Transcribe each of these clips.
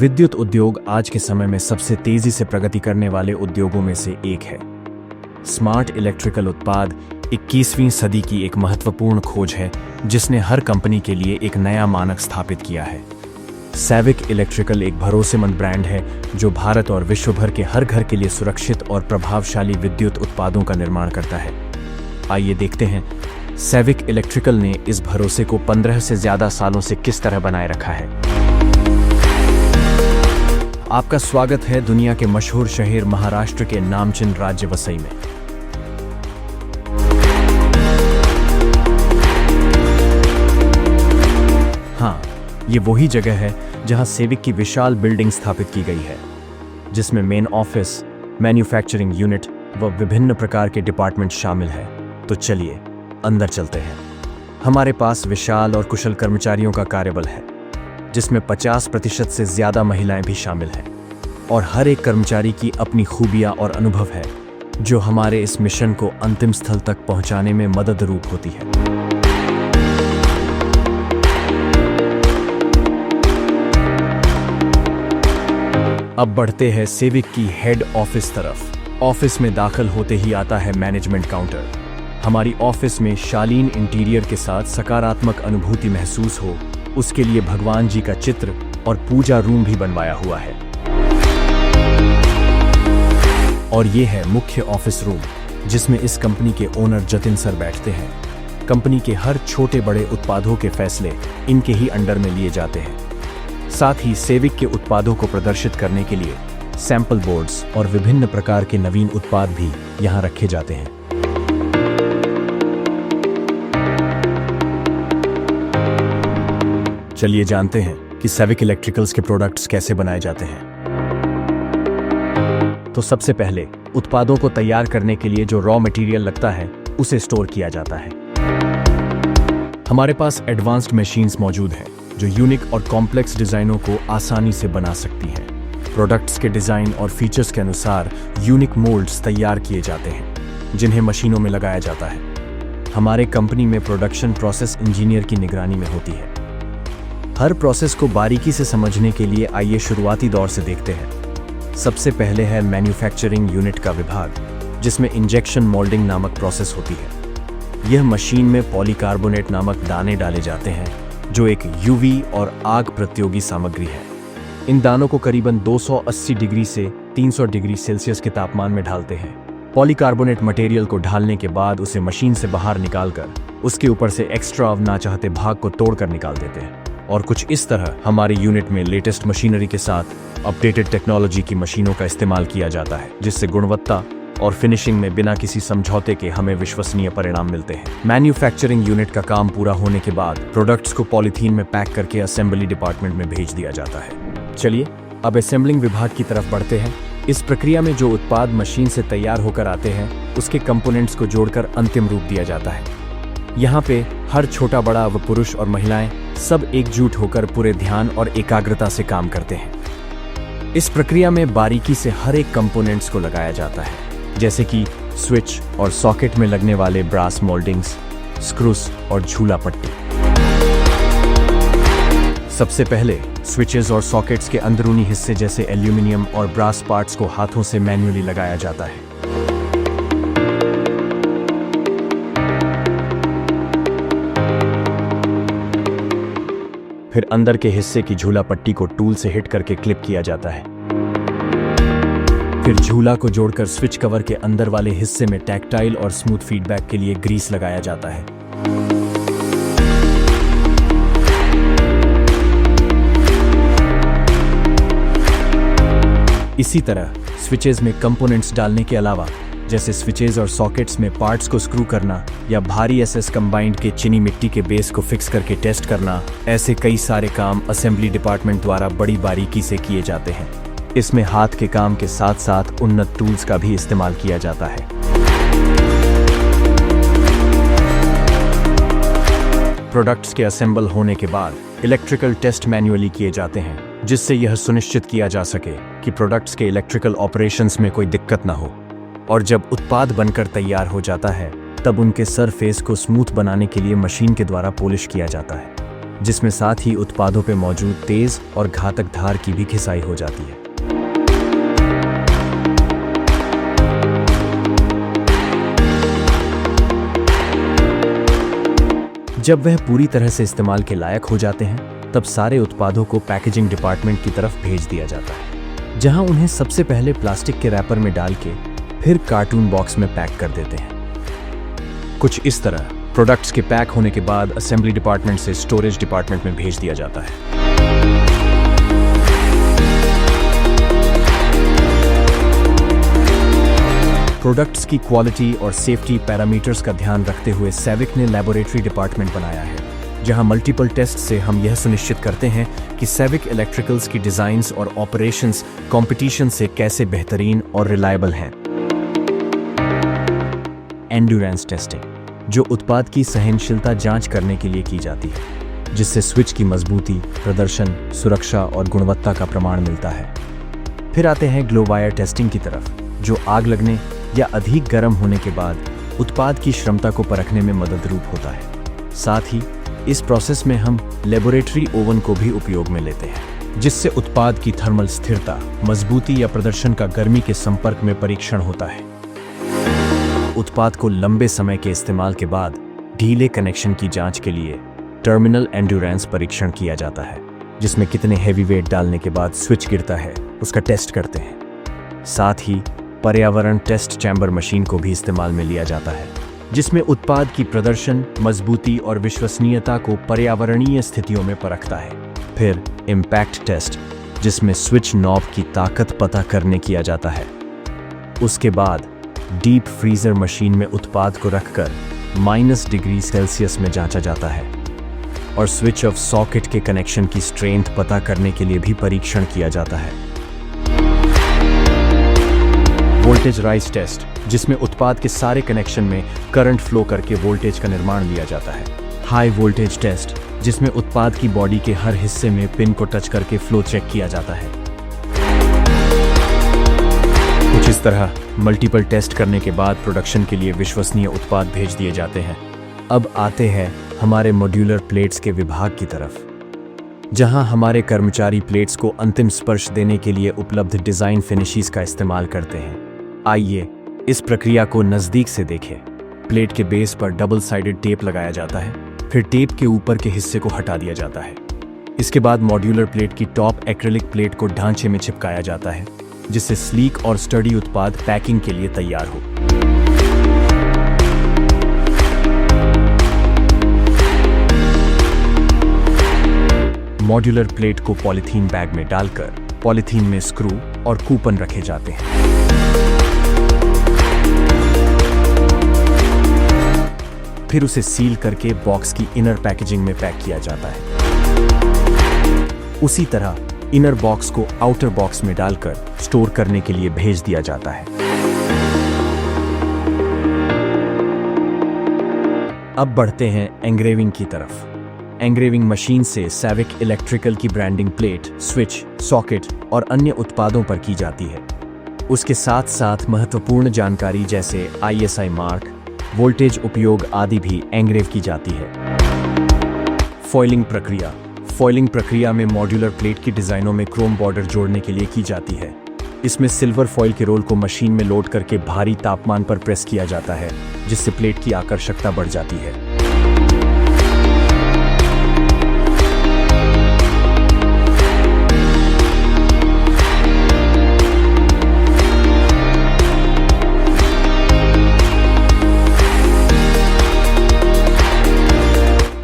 विद्युत उद्योग आज के समय में सबसे तेजी से प्रगति करने वाले उद्योगों में से एक है। स्मार्ट इलेक्ट्रिकल उत्पाद 21वीं सदी की एक महत्वपूर्ण खोज है जिसने हर कंपनी के लिए एक नया मानक स्थापित किया है। सैविक इलेक्ट्रिकल एक भरोसेमंद ब्रांड है जो भारत और विश्व भर के हर घर के लिए सुरक्षित और प्रभावशाली विद्युत उत्पादों का निर्माण करता है। आइए देखते हैं सैविक इलेक्ट्रिकल ने इस भरोसे को 15 से ज्यादा सालों से किस तरह बनाए रखा है। आपका स्वागत है दुनिया के मशहूर शहर महाराष्ट्र के नामचिन राज्य वसई में। हाँ, ये वही जगह है जहां सैविक की विशाल बिल्डिंग स्थापित की गई है, जिसमें मेन ऑफिस, मैन्युफैक्चरिंग यूनिट व विभिन्न प्रकार के डिपार्टमेंट शामिल है। तो चलिए अंदर चलते हैं। हमारे पास विशाल और कुशल कर्मचारियों का कार्यबल है, जिसमें 50% से ज्यादा महिलाएं भी शामिल हैं, और हर एक कर्मचारी की अपनी खूबियां और अनुभव है जो हमारे इस मिशन को अंतिम स्थल तक पहुंचाने में मदद रूप होती है। अब बढ़ते हैं सैविक की हेड ऑफिस तरफ। ऑफिस में दाखिल होते ही आता है मैनेजमेंट काउंटर। हमारी ऑफिस में शालीन इंटीरियर के साथ सकारात्मक अनुभूति महसूस हो, उसके लिए भगवान जी का चित्र और पूजा रूम भी बनवाया हुआ है। और ये है मुख्य ऑफिस रूम, जिसमें इस कंपनी के ओनर जतिन सर बैठते हैं। कंपनी के हर छोटे बड़े उत्पादों के फैसले इनके ही अंडर में लिए जाते हैं। साथ ही सैविक के उत्पादों को प्रदर्शित करने के लिए सैंपल बोर्ड्स और विभिन्न प्रकार के नवीन उत्पाद भी यहाँ रखे जाते हैं। चलिए जानते हैं कि सैविक इलेक्ट्रिकल्स के प्रोडक्ट्स कैसे बनाए जाते हैं। तो सबसे पहले उत्पादों को तैयार करने के लिए जो रॉ मटेरियल लगता है उसे स्टोर किया जाता है। हमारे पास एडवांस्ड मशीन्स मौजूद हैं जो यूनिक और कॉम्प्लेक्स डिजाइनों को आसानी से बना सकती हैं। प्रोडक्ट्स के डिजाइन और फीचर्स के अनुसार यूनिक मोल्ड्स तैयार किए जाते हैं जिन्हें मशीनों में लगाया जाता है। हमारे कंपनी में प्रोडक्शन प्रोसेस इंजीनियर की निगरानी में होती है। हर प्रोसेस को बारीकी से समझने के लिए आइए शुरुआती दौर से देखते हैं। सबसे पहले है मैन्युफैक्चरिंग यूनिट का विभाग, जिसमें इंजेक्शन मोल्डिंग नामक प्रोसेस होती है। यह मशीन में पॉलीकार्बोनेट नामक दाने डाले जाते हैं जो एक यूवी और आग प्रतियोगी सामग्री है। इन दानों को करीबन 280 डिग्री से 300 डिग्री सेल्सियस के तापमान में ढालते हैं। पॉलीकार्बोनेट मटेरियल को ढालने के बाद उसे मशीन से बाहर निकालकर उसके ऊपर से एक्स्ट्रा ना चाहते भाग को तोड़कर निकाल देते हैं। और कुछ इस तरह हमारी यूनिट में लेटेस्ट मशीनरी के साथ अपडेटेड टेक्नोलॉजी की मशीनों का इस्तेमाल किया जाता है, जिससे गुणवत्ता और फिनिशिंग में बिना किसी समझौते के हमें विश्वसनीय परिणाम मिलते हैं। मैन्युफैक्चरिंग यूनिट का काम पूरा होने के बाद प्रोडक्ट्स को पॉलीथीन में पैक करके असेंबली डिपार्टमेंट में भेज दिया जाता है। चलिए अब असेंबलिंग विभाग की तरफ बढ़ते हैं। इस प्रक्रिया में जो उत्पाद मशीन से तैयार होकर आते हैं उसके कंपोनेंट्स को जोड़कर अंतिम रूप दिया जाता है। यहाँ पे हर छोटा बड़ा व पुरुष और महिलाएं सब एकजुट होकर पूरे ध्यान और एकाग्रता से काम करते हैं। इस प्रक्रिया में बारीकी से हर एक कंपोनेंट्स को लगाया जाता है, जैसे कि स्विच और सॉकेट में लगने वाले ब्रास मोल्डिंग्स, स्क्रूस और झूला पट्टी। सबसे पहले स्विचेस और सॉकेट्स के अंदरूनी हिस्से जैसे एल्यूमिनियम और ब्रास पार्ट्स को हाथों से मैन्युअली लगाया जाता है। फिर अंदर के हिस्से की झूला पट्टी को टूल से हिट करके क्लिप किया जाता है। फिर झूला को जोड़कर स्विच कवर के अंदर वाले हिस्से में टैक्टाइल और स्मूथ फीडबैक के लिए ग्रीस लगाया जाता है। इसी तरह स्विचेस में कंपोनेंट्स डालने के अलावा जैसे स्विचेस और सॉकेट्स में पार्ट्स को स्क्रू करना या भारी एसएस कंबाइंड के चीनी मिट्टी के बेस को फिक्स करके टेस्ट करना, ऐसे कई सारे काम असेंबली डिपार्टमेंट द्वारा बड़ी बारीकी से किए जाते हैं। इसमें हाथ के काम के साथ साथ उन्नत टूल्स का भी इस्तेमाल किया जाता है। प्रोडक्ट्स के असेंबल होने के बाद इलेक्ट्रिकल टेस्ट मैन्युअली किए जाते हैं, जिससे यह सुनिश्चित किया जा सके कि प्रोडक्ट्स के इलेक्ट्रिकल ऑपरेशंस में कोई दिक्कत न हो। और जब उत्पाद बनकर तैयार हो जाता है तब उनके सरफेस को स्मूथ बनाने के लिए मशीन के द्वारा पॉलिश किया जाता है। जिसमें साथ ही उत्पादों पर मौजूद तेज और घातक धार की भी घिसाई हो जाती है। जब वह पूरी तरह से इस्तेमाल के लायक हो जाते हैं, तब सारे उत्पादों को पैकेजिंग डिपार्टमेंट की तरफ भेज दिया जाता है, जहां उन्हें सबसे पहले प्लास्टिक के रैपर में डाल के फिर कार्टून बॉक्स में पैक कर देते हैं। कुछ इस तरह प्रोडक्ट्स के पैक होने के बाद असेंबली डिपार्टमेंट से स्टोरेज डिपार्टमेंट में भेज दिया जाता है। प्रोडक्ट्स की क्वालिटी और सेफ्टी पैरामीटर्स का ध्यान रखते हुए सैविक ने लैबोरेटरी डिपार्टमेंट बनाया है, जहां मल्टीपल टेस्ट से हम यह सुनिश्चित करते हैं कि सैविक इलेक्ट्रिकल्स की डिजाइन्स और ऑपरेशंस कंपटीशन से कैसे बेहतरीन और रिलायबल हैं। एंड्योरेंस टेस्टिंग, जो उत्पाद की सहनशीलता जांच करने के लिए की जाती है, जिससे स्विच की मजबूती, प्रदर्शन, सुरक्षा और गुणवत्ता का प्रमाण मिलता है। फिर आते हैं ग्लो वायर टेस्टिंग की तरफ, जो आग लगने या अधिक गर्म होने के बाद उत्पाद की क्षमता को परखने में मददरूप होता है। साथ ही इस प्रोसेस में हम लेबोरेटरी ओवन को भी उपयोग में लेते हैं, जिससे उत्पाद की थर्मल स्थिरता, मजबूती या प्रदर्शन का गर्मी के संपर्क में परीक्षण होता है। उत्पाद को लंबे समय के इस्तेमाल के बाद ढीले कनेक्शन की जांच के लिए टर्मिनल एंड्योरेंस परीक्षण किया जाता है, जिसमें कितने हेवी वेट डालने के बाद स्विच गिरता है उसका टेस्ट करते हैं। साथ ही पर्यावरण टेस्ट चैम्बर मशीन को भी इस्तेमाल में लिया जाता है, जिसमें उत्पाद की प्रदर्शन, मजबूती और विश्वसनीयता को पर्यावरणीय स्थितियों में परखता है। फिर इम्पैक्ट टेस्ट, जिसमें स्विच नॉब की ताकत पता करने किया जाता है। उसके बाद डीप फ्रीजर मशीन में उत्पाद को रखकर -डिग्री में जांचा जाता है और स्विच ऑफ सॉकेट के कनेक्शन की स्ट्रेंथ पता करने के लिए भी परीक्षण किया जाता है। वोल्टेज राइज टेस्ट, जिसमें उत्पाद के सारे कनेक्शन में करंट फ्लो करके वोल्टेज का निर्माण लिया जाता है। हाई वोल्टेज टेस्ट, जिसमें उत्पाद की बॉडी के हर हिस्से में पिन को टच करके फ्लो चेक किया जाता है। कुछ इस तरह मल्टीपल टेस्ट करने के बाद प्रोडक्शन के लिए विश्वसनीय उत्पाद भेज दिए जाते हैं। अब आते हैं हमारे मॉड्यूलर प्लेट्स के विभाग की तरफ, जहां हमारे कर्मचारी प्लेट्स को अंतिम स्पर्श देने के लिए उपलब्ध डिजाइन फिनिशेस का इस्तेमाल करते हैं। आइए इस प्रक्रिया को नजदीक से देखें। प्लेट के बेस पर डबल साइडेड टेप लगाया जाता है, फिर टेप के ऊपर के हिस्से को हटा दिया जाता है। इसके बाद मॉड्यूलर प्लेट की टॉप एक्रिलिक प्लेट को ढांचे में चिपकाया जाता है, जिससे स्लीक और स्टडी उत्पाद पैकिंग के लिए तैयार हो। मॉड्यूलर प्लेट को पॉलीथीन बैग में डालकर पॉलीथीन में स्क्रू और कूपन रखे जाते हैं। फिर उसे सील करके बॉक्स की इनर पैकेजिंग में पैक किया जाता है। उसी तरह इनर बॉक्स को आउटर बॉक्स में डालकर स्टोर करने के लिए भेज दिया जाता है। अब बढ़ते हैं एंग्रेविंग की तरफ। एंग्रेविंग मशीन से सैविक इलेक्ट्रिकल की ब्रांडिंग प्लेट, स्विच, सॉकेट और अन्य उत्पादों पर की जाती है। उसके साथ साथ महत्वपूर्ण जानकारी जैसे ISI मार्क, वोल्टेज उपयोग आदि भी एंग्रेव की जाती है। फॉइलिंग प्रक्रिया। फॉइलिंग प्रक्रिया में मॉड्यूलर प्लेट की डिजाइनों में क्रोम बॉर्डर जोड़ने के लिए की जाती है। इसमें सिल्वर फॉइल के रोल को मशीन में लोड करके भारी तापमान पर प्रेस किया जाता है, जिससे प्लेट की आकर्षकता बढ़ जाती है।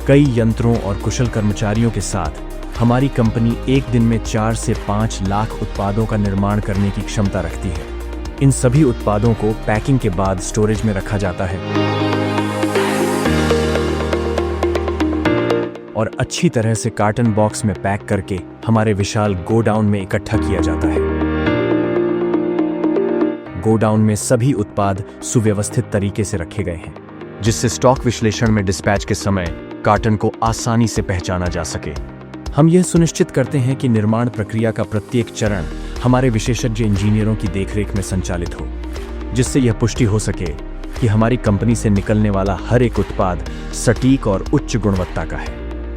कई यंत्रों और कुशल कर्मचारियों के साथ हमारी कंपनी एक दिन में 4 से 5 लाख उत्पादों का निर्माण करने की क्षमता रखती है। इन सभी उत्पादों को पैकिंग के बाद स्टोरेज में रखा जाता है और अच्छी तरह से कार्टन बॉक्स में पैक करके हमारे विशाल गोडाउन में इकट्ठा किया जाता है। गोडाउन में सभी उत्पाद सुव्यवस्थित तरीके से रखे गए हैं, जिससे स्टॉक विश्लेषण में डिस्पैच के समय कार्टन को आसानी से पहचाना जा सके। हम यह सुनिश्चित करते हैं कि निर्माण प्रक्रिया का प्रत्येक चरण हमारे विशेषज्ञ इंजीनियरों की देखरेख में संचालित हो, जिससे यह पुष्टि हो सके कि हमारी कंपनी से निकलने वाला हर एक उत्पाद सटीक और उच्च गुणवत्ता का है।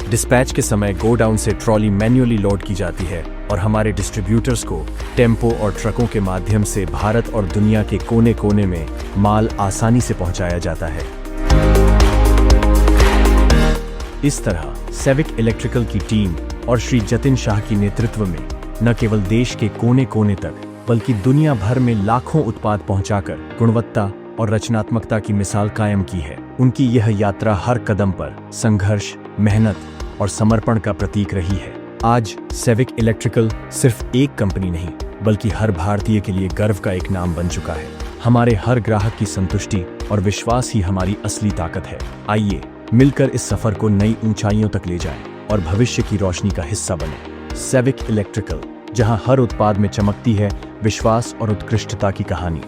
डिस्पैच के समय गोडाउन से ट्रॉली मैन्युअली लोड की जाती है और हमारे डिस्ट्रीब्यूटर्स को टेम्पो और ट्रकों के माध्यम से भारत और दुनिया के कोने कोने में माल आसानी से पहुंचाया जाता है। इस तरह सेविक इलेक्ट्रिकल की टीम और श्री जतिन शाह की नेतृत्व में न केवल देश के कोने कोने तक बल्कि दुनिया भर में लाखों उत्पाद पहुंचाकर गुणवत्ता और रचनात्मकता की मिसाल कायम की है। उनकी यह यात्रा हर कदम पर संघर्ष, मेहनत और समर्पण का प्रतीक रही है। आज सेविक इलेक्ट्रिकल सिर्फ एक कंपनी नहीं बल्कि हर भारतीय के लिए गर्व का एक नाम बन चुका है। हमारे हर ग्राहक की संतुष्टि और विश्वास ही हमारी असली ताकत है। आइए मिलकर इस सफर को नई ऊंचाइयों तक ले जाएं और भविष्य की रोशनी का हिस्सा बने। सेविक इलेक्ट्रिकल, जहां हर उत्पाद में चमकती है विश्वास और उत्कृष्टता की कहानी।